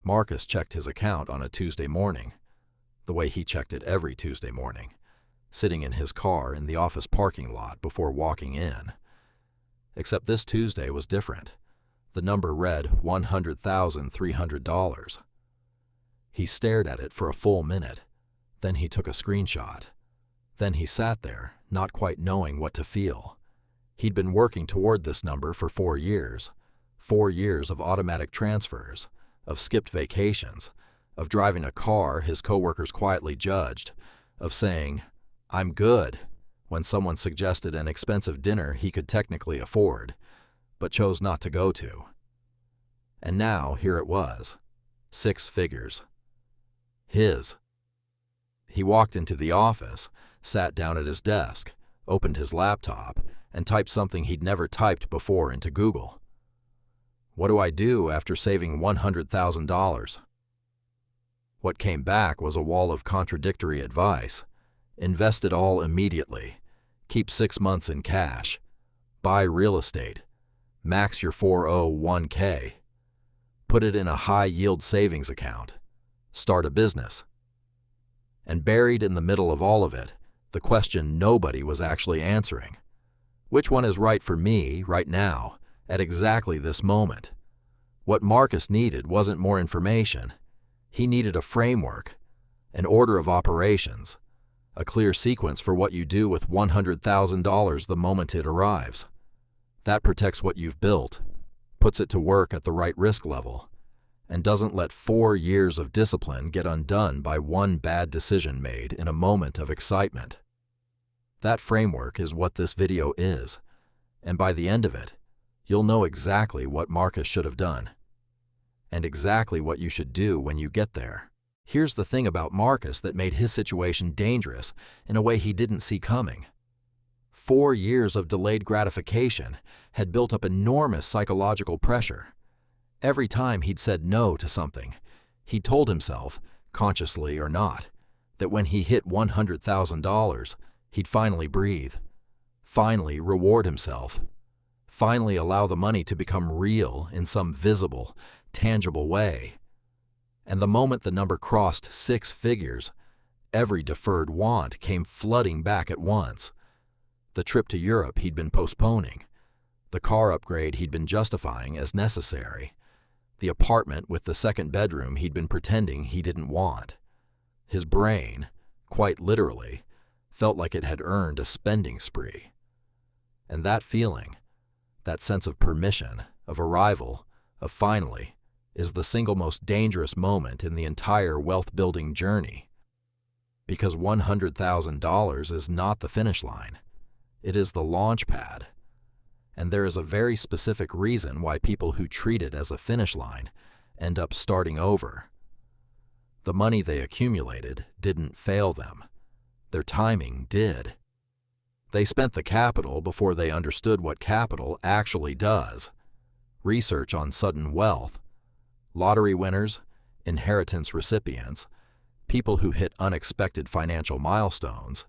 Marcus checked his account on a Tuesday morning, the way he checked it every Tuesday morning, sitting in his car in the office parking lot before walking in. Except this Tuesday was different. The number read $100,300. He stared at it for a full minute. Then he took a screenshot. Then he sat there, not quite knowing what to feel. He'd been working toward this number for 4 years. 4 years of automatic transfers, of skipped vacations, of driving a car his coworkers quietly judged, of saying, "I'm good," when someone suggested an expensive dinner he could technically afford, but chose not to go to. And now here it was, 6 figures. His. He walked into the office, sat down at his desk, opened his laptop, and typed something he'd never typed before into Google. What do I do after saving $100,000? What came back was a wall of contradictory advice. Invest it all immediately. Keep 6 months in cash. Buy real estate. Max your 401k. Put it in a high-yield savings account. Start a business. And buried in the middle of all of it, the question nobody was actually answering. Which one is right for me right now, at exactly this moment? What Marcus needed wasn't more information. He needed a framework, an order of operations, a clear sequence for what you do with $100,000 the moment it arrives. That protects what you've built, puts it to work at the right risk level, and doesn't let 4 years of discipline get undone by one bad decision made in a moment of excitement. That framework is what this video is, and by the end of it, you'll know exactly what Marcus should have done, and exactly what you should do when you get there. Here's the thing about Marcus that made his situation dangerous in a way he didn't see coming. 4 years of delayed gratification had built up enormous psychological pressure. Every time he'd said no to something, he told himself, consciously or not, that when he hit $100,000, he'd finally breathe, finally reward himself, finally allow the money to become real in some visible, tangible way. And the moment the number crossed 6 figures, every deferred want came flooding back at once. The trip to Europe he'd been postponing, the car upgrade he'd been justifying as necessary, the apartment with the second bedroom he'd been pretending he didn't want. His brain, quite literally, felt like it had earned a spending spree. And that feeling, that sense of permission, of arrival, of finally, is the single most dangerous moment in the entire wealth-building journey. Because $100,000 is not the finish line. It is the launch pad. And there is a very specific reason why people who treat it as a finish line end up starting over. The money they accumulated didn't fail them. Their timing did. They spent the capital before they understood what capital actually does. Research on sudden wealth, lottery winners, inheritance recipients, people who hit unexpected financial milestones,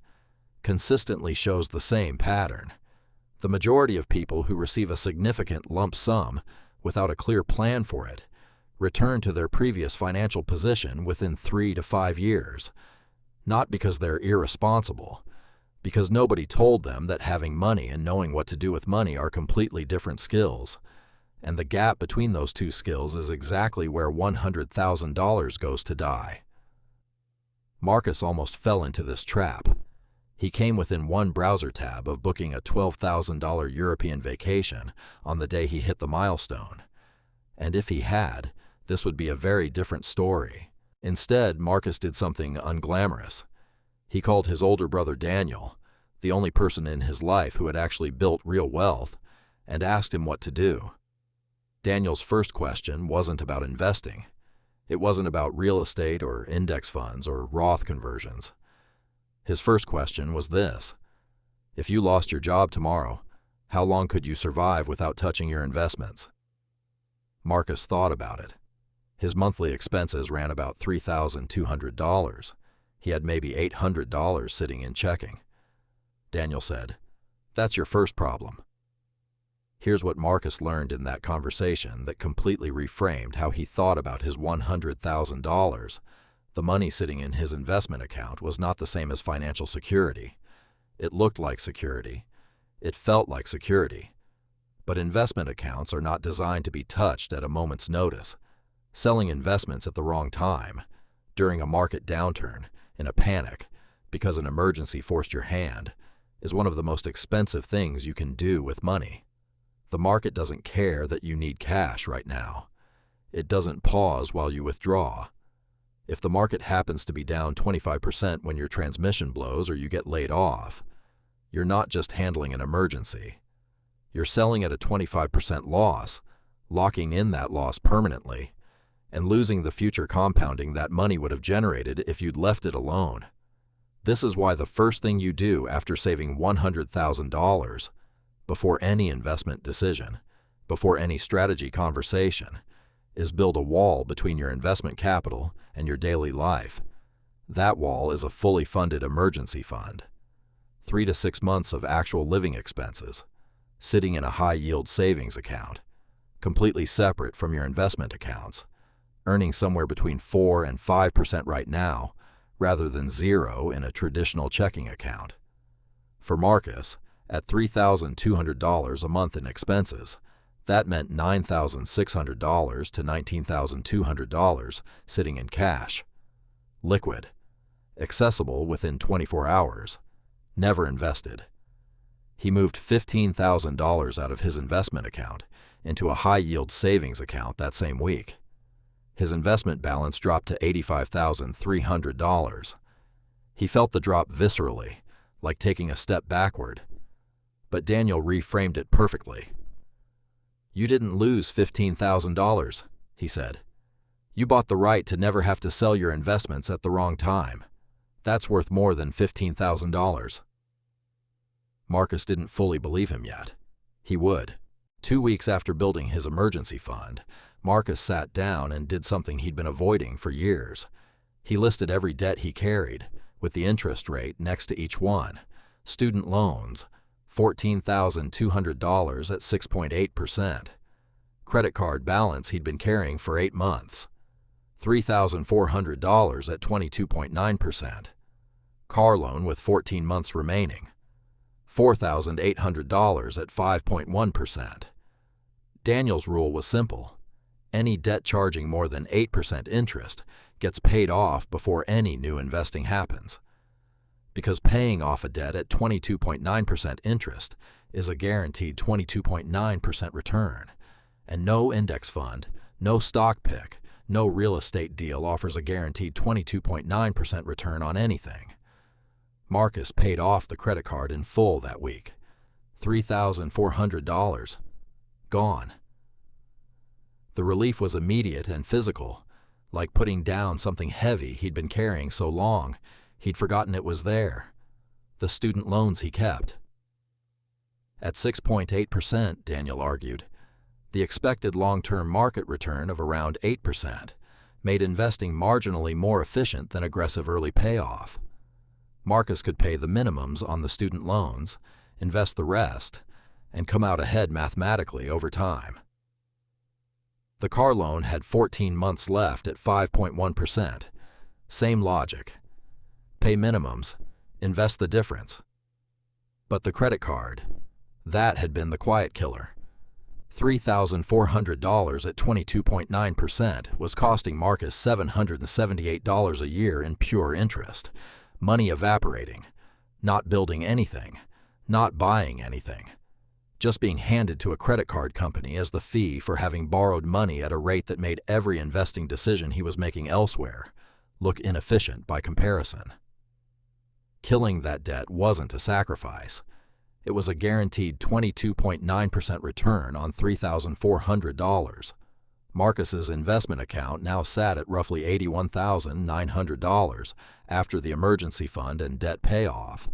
consistently shows the same pattern. The majority of people who receive a significant lump sum without a clear plan for it return to their previous financial position within 3 to 5 years, not because they're irresponsible, because nobody told them that having money and knowing what to do with money are completely different skills, and the gap between those two skills is exactly where $100,000 goes to die. Marcus almost fell into this trap. He came within one browser tab of booking a $12,000 European vacation on the day he hit the milestone. And if he had, this would be a very different story. Instead, Marcus did something unglamorous. He called his older brother Daniel, the only person in his life who had actually built real wealth, and asked him what to do. Daniel's first question wasn't about investing. It wasn't about real estate or index funds or Roth conversions. His first question was this: if you lost your job tomorrow, how long could you survive without touching your investments? Marcus thought about it. His monthly expenses ran about $3,200. He had maybe $800 sitting in checking. Daniel said, "That's your first problem." Here's what Marcus learned in that conversation that completely reframed how he thought about his $100,000. The money sitting in his investment account was not the same as financial security. It looked like security. It felt like security. But investment accounts are not designed to be touched at a moment's notice. Selling investments at the wrong time, during a market downturn, in a panic, because an emergency forced your hand, is one of the most expensive things you can do with money. The market doesn't care that you need cash right now. It doesn't pause while you withdraw. If the market happens to be down 25% when your transmission blows or you get laid off, you're not just handling an emergency. You're selling at a 25% loss, locking in that loss permanently, and losing the future compounding that money would have generated if you'd left it alone. This is why the first thing you do after saving $100,000, before any investment decision, before any strategy conversation, is build a wall between your investment capital and your daily life. That wall is a fully funded emergency fund. 3 to 6 months of actual living expenses, sitting in a high-yield savings account, completely separate from your investment accounts, earning somewhere between 4 and 5% right now, rather than 0 in a traditional checking account. For Marcus, at $3,200 a month in expenses, that meant $9,600 to $19,200 sitting in cash. Liquid. Accessible within 24 hours. Never invested. He moved $15,000 out of his investment account into a high-yield savings account that same week. His investment balance dropped to $85,300. He felt the drop viscerally, like taking a step backward. But Daniel reframed it perfectly. "You didn't lose $15,000, he said. "You bought the right to never have to sell your investments at the wrong time. That's worth more than $15,000. Marcus didn't fully believe him yet. He would. 2 weeks after building his emergency fund, Marcus sat down and did something he'd been avoiding for years. He listed every debt he carried, with the interest rate next to each one. Student loans, $14,200 at 6.8%. Credit card balance he'd been carrying for 8 months. $3,400 at 22.9%. Car loan with 14 months remaining. $4,800 at 5.1%. Daniel's rule was simple. Any debt charging more than 8% interest gets paid off before any new investing happens. Because paying off a debt at 22.9% interest is a guaranteed 22.9% return, and no index fund, no stock pick, no real estate deal offers a guaranteed 22.9% return on anything. Marcus paid off the credit card in full that week. $3,400. Gone. The relief was immediate and physical, like putting down something heavy he'd been carrying so long he'd forgotten it was there. The student loans he kept. At 6.8%, Daniel argued, the expected long-term market return of around 8% made investing marginally more efficient than aggressive early payoff. Marcus could pay the minimums on the student loans, invest the rest, and come out ahead mathematically over time. The car loan had 14 months left at 5.1%. Same logic. Pay minimums, invest the difference. But the credit card, that had been the quiet killer. $3,400 at 22.9% was costing Marcus $778 a year in pure interest. Money evaporating, not building anything, not buying anything. Just being handed to a credit card company as the fee for having borrowed money at a rate that made every investing decision he was making elsewhere look inefficient by comparison. Killing that debt wasn't a sacrifice. It was a guaranteed 22.9% return on $3,400. Marcus's investment account now sat at roughly $81,900 after the emergency fund and debt payoff.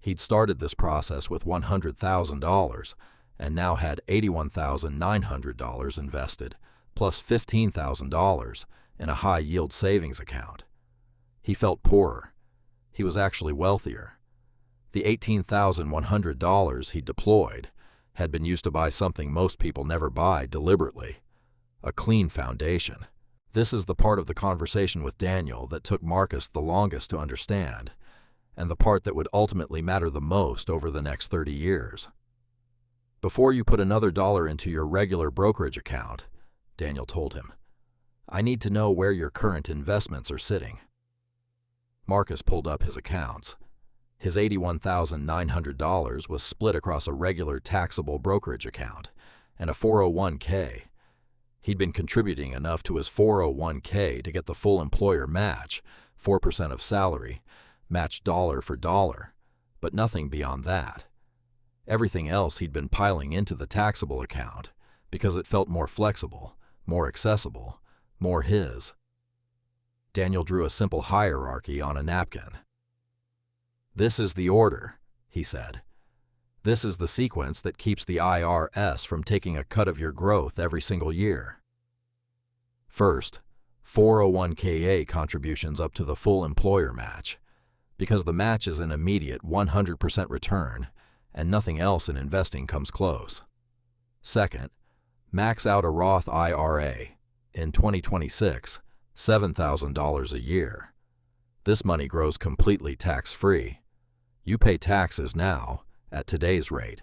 He'd started this process with $100,000 and now had $81,900 invested, plus $15,000 in a high-yield savings account. He felt poorer. He was actually wealthier. The $18,100 he deployed had been used to buy something most people never buy deliberately: a clean foundation. This is the part of the conversation with Daniel that took Marcus the longest to understand, and the part that would ultimately matter the most over the next 30 years. "Before you put another dollar into your regular brokerage account," Daniel told him, "I need to know where your current investments are sitting." Marcus pulled up his accounts. His $81,900 was split across a regular taxable brokerage account and a 401k. He'd been contributing enough to his 401k to get the full employer match, 4% of salary, matched dollar for dollar, but nothing beyond that. Everything else he'd been piling into the taxable account because it felt more flexible, more accessible, more his. Daniel drew a simple hierarchy on a napkin. "This is the order," he said. "This is the sequence that keeps the IRS from taking a cut of your growth every single year. First, 401k contributions up to the full employer match, because the match is an immediate 100% return, and nothing else in investing comes close. Second, max out a Roth IRA, in 2026, $7,000 a year. This money grows completely tax-free. You pay taxes now, at today's rate,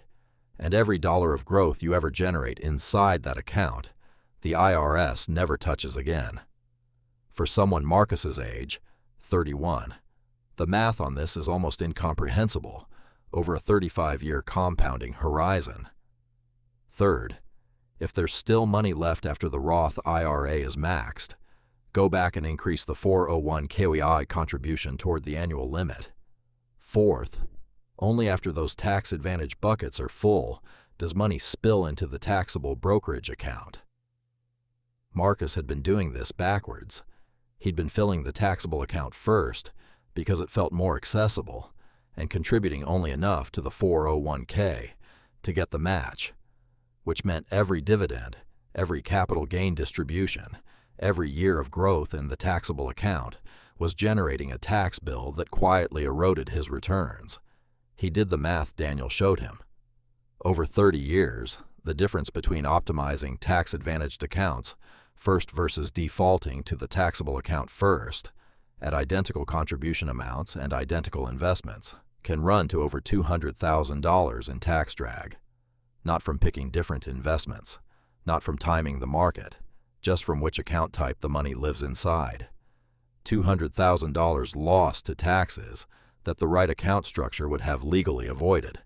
and every dollar of growth you ever generate inside that account, the IRS never touches again. For someone Marcus's age, 31, the math on this is almost incomprehensible over a 35-year compounding horizon. Third, if there's still money left after the Roth IRA is maxed, go back and increase the 401k contribution toward the annual limit. Fourth, only after those tax advantage buckets are full does money spill into the taxable brokerage account." Marcus had been doing this backwards. He'd been filling the taxable account first because it felt more accessible and contributing only enough to the 401k to get the match, which meant every dividend, every capital gain distribution, every year of growth in the taxable account was generating a tax bill that quietly eroded his returns. He did the math Daniel showed him. Over 30 years, the difference between optimizing tax-advantaged accounts first versus defaulting to the taxable account first, at identical contribution amounts and identical investments, can run to over $200,000 in tax drag. Not from picking different investments, not from timing the market, just from which account type the money lives inside. $200,000 lost to taxes that the right account structure would have legally avoided.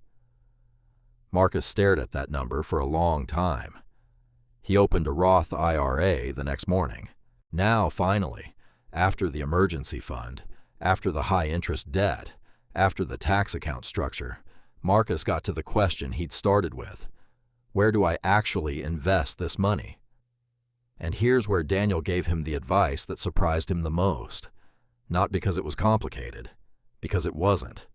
Marcus stared at that number for a long time. He opened a Roth IRA the next morning. Now, finally, after the emergency fund, after the high-interest debt, after the tax account structure, Marcus got to the question he'd started with: where do I actually invest this money? And here's where Daniel gave him the advice that surprised him the most. Not because it was complicated, because it wasn't.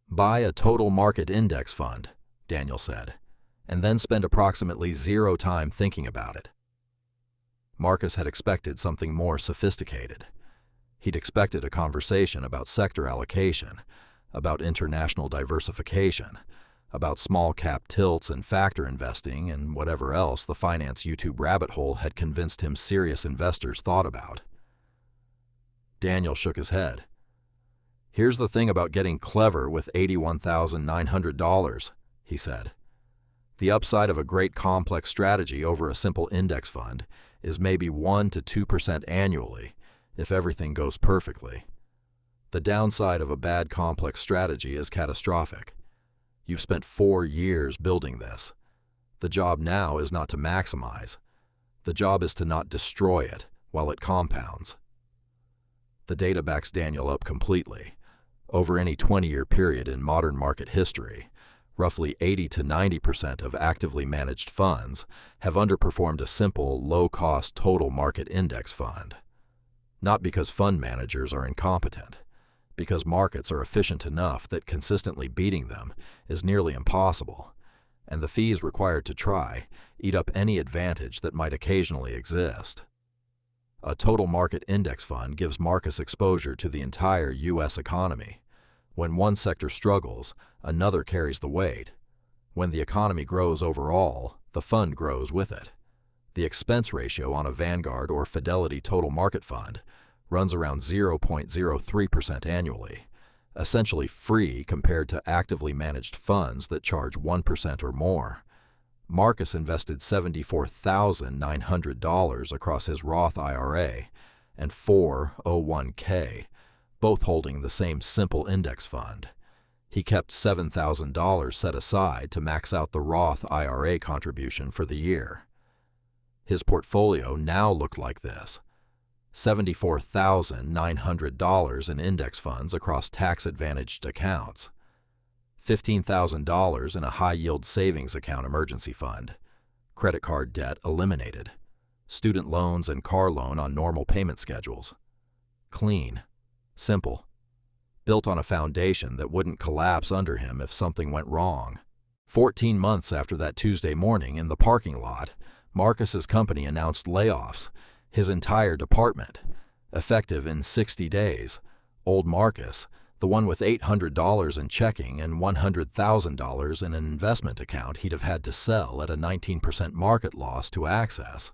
"Buy a total market index fund," Daniel said, "and then spend approximately 0 time thinking about it." Marcus had expected something more sophisticated. He'd expected a conversation about sector allocation, about international diversification, about small-cap tilts and factor investing and whatever else the finance YouTube rabbit hole had convinced him serious investors thought about. Daniel shook his head. "Here's the thing about getting clever with $81,900, he said. "The upside of a great complex strategy over a simple index fund is maybe 1 to 2% annually, if everything goes perfectly. The downside of a bad complex strategy is catastrophic. You've spent 4 years building this. The job now is not to maximize. The job is to not destroy it while it compounds." The data backs Daniel up completely. Over any 20-year period in modern market history, roughly 80 to 90% of actively managed funds have underperformed a simple, low-cost total market index fund. Not because fund managers are incompetent, because markets are efficient enough that consistently beating them is nearly impossible, and the fees required to try eat up any advantage that might occasionally exist. A total market index fund gives Marcus exposure to the entire U.S. economy. When one sector struggles, another carries the weight. When the economy grows overall, the fund grows with it. The expense ratio on a Vanguard or Fidelity total market fund runs around 0.03% annually, essentially free compared to actively managed funds that charge 1% or more. Marcus invested $74,900 across his Roth IRA and 401k, both holding the same simple index fund. He kept $7,000 set aside to max out the Roth IRA contribution for the year. His portfolio now looked like this: $74,900 in index funds across tax-advantaged accounts, $15,000 in a high-yield savings account emergency fund, credit card debt eliminated, student loans and car loan on normal payment schedules. Clean, simple, built on a foundation that wouldn't collapse under him if something went wrong. 14 months after that Tuesday morning in the parking lot, Marcus's company announced layoffs, his entire department, effective in 60 days. Old Marcus, the one with $800 in checking and $100,000 in an investment account he'd have had to sell at a 19% market loss to access,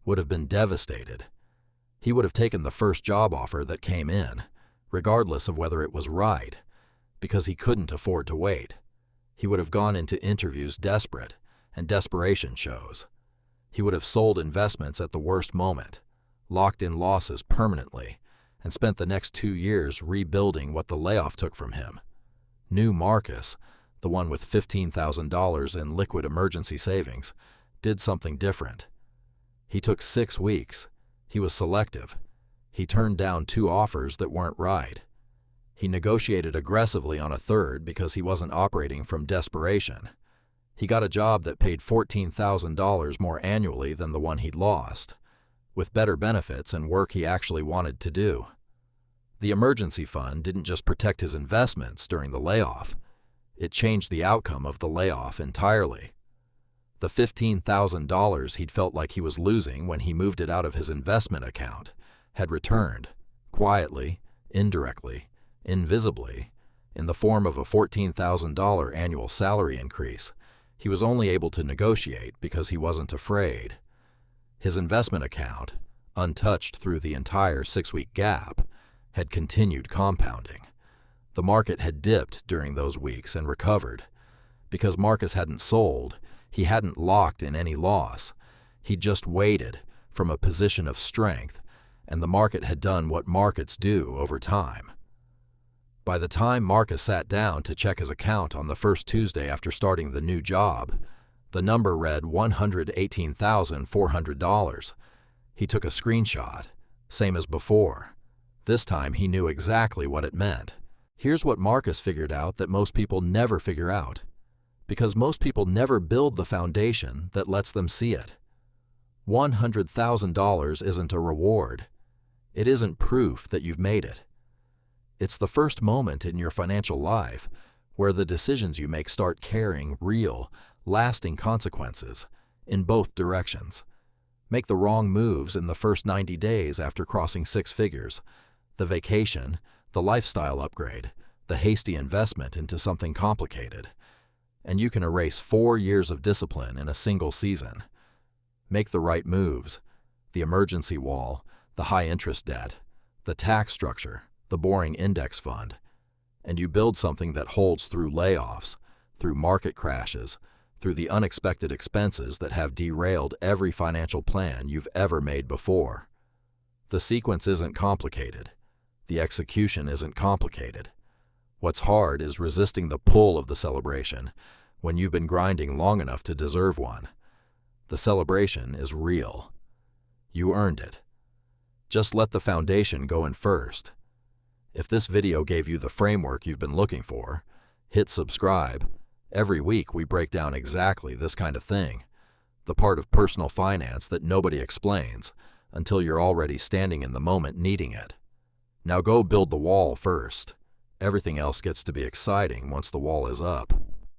would have been devastated. He would have taken the first job offer that came in, regardless of whether it was right, because he couldn't afford to wait. He would have gone into interviews desperate, and desperation shows. He would have sold investments at the worst moment, locked in losses permanently, and spent the next 2 years rebuilding what the layoff took from him. New Marcus, the one with $15,000 in liquid emergency savings, did something different. He took 6 weeks. He was selective. He turned down 2 offers that weren't right. He negotiated aggressively on a third because he wasn't operating from desperation. He got a job that paid $14,000 more annually than the one he'd lost, with better benefits and work he actually wanted to do. The emergency fund didn't just protect his investments during the layoff, it changed the outcome of the layoff entirely. The $15,000 he'd felt like he was losing when he moved it out of his investment account had returned, quietly, indirectly, invisibly, in the form of a $14,000 annual salary increase he was only able to negotiate because he wasn't afraid. His investment account, untouched through the entire 6-week gap, had continued compounding. The market had dipped during those weeks and recovered. Because Marcus hadn't sold, he hadn't locked in any loss. He'd just waited from a position of strength, and the market had done what markets do over time. By the time Marcus sat down to check his account on the first Tuesday after starting the new job, the number read $118,400. He took a screenshot, same as before. This time he knew exactly what it meant. Here's what Marcus figured out that most people never figure out, because most people never build the foundation that lets them see it. $100,000 isn't a reward. It isn't proof that you've made it. It's the first moment in your financial life where the decisions you make start carrying real, lasting consequences in both directions. Make the wrong moves in the first 90 days after crossing 6 figures, the vacation, the lifestyle upgrade, the hasty investment into something complicated, and you can erase 4 years of discipline in a single season. Make the right moves: the emergency wall, the high-interest debt, the tax structure, the boring index fund, and you build something that holds through layoffs, through market crashes, through the unexpected expenses that have derailed every financial plan you've ever made before. The sequence isn't complicated. The execution isn't complicated. What's hard is resisting the pull of the celebration when you've been grinding long enough to deserve one. The celebration is real. You earned it. Just let the foundation go in first. If this video gave you the framework you've been looking for, hit subscribe. Every week we break down exactly this kind of thing, the part of personal finance that nobody explains until you're already standing in the moment needing it. Now go build the wall first. Everything else gets to be exciting once the wall is up.